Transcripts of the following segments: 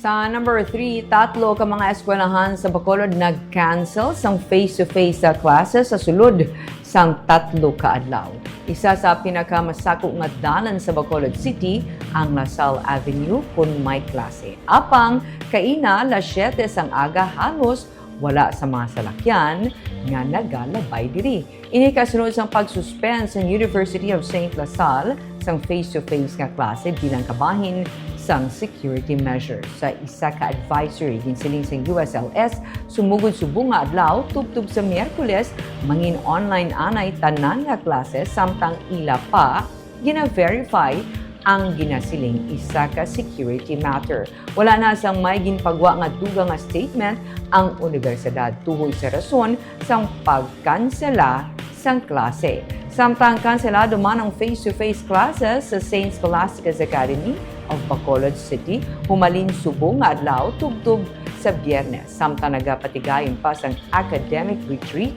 Sa number 3, tatlo ka mga eskwelahan sa Bacolod nag-cancel sang face-to-face classes sa sulod sang tatlo ka adlaw. Isa sa pinakamasako nga dalan sa Bacolod City ang Lasal Avenue kung may klase. Apang kaina las 7 sang aga halos wala sa mga salakyan nga nagalabay diri. Ini kasunod sang pagsuspend sa University of St. Lasal sang face-to-face nga klase bilang kabahin sang security measures. Sa isa ka advisory ginsiling sang USLS, sumugod subong nga adlaw tubtub sa Miyerkules mangin online anay tanan nga klase samtang ila pa gina-verify ang ginasiling isa ka security matter. Wala na sang may ginpagwa nga dugang nga statement ang universidad tuhoy sa rason sang pagkansela sang klase. Samtang kanselado man ang face-to-face classes sa St. Scholastica's Academy of Bacolod City, humalin subong nga adlaw tubtub sa Biyernes. Samtang nagapatigayon pa sang academic retreat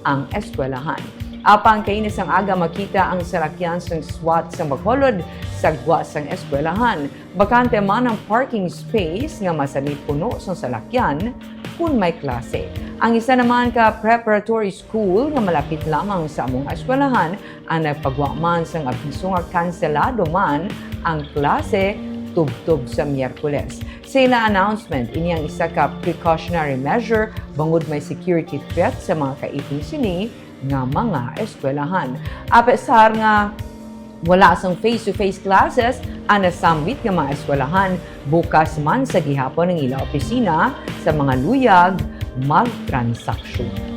ang eskwelahan. Apang kainis ang aga makita ang salakyan sang SWAT sa Bacolod sa gwa sang eskwelahan. Bakante man ang parking space nga masanit puno sang salakyan kung may klase. Ang isa naman ka preparatory school nga malapit lamang sa among eskwelahan ang nagpagwa man sang abiso nga kanselado man ang klase tubtub sa Miyerkules. Sa ila announcement, ini ang isa ka precautionary measure bangod may security threat sa mga kaipin sini nga mga eskwelahan. Apesar nga wala sang face-to-face classes, ang nasambit nga mga eskwelahan bukas man sa gihapon ng ila opisina sa mga luyag magtransaksyon.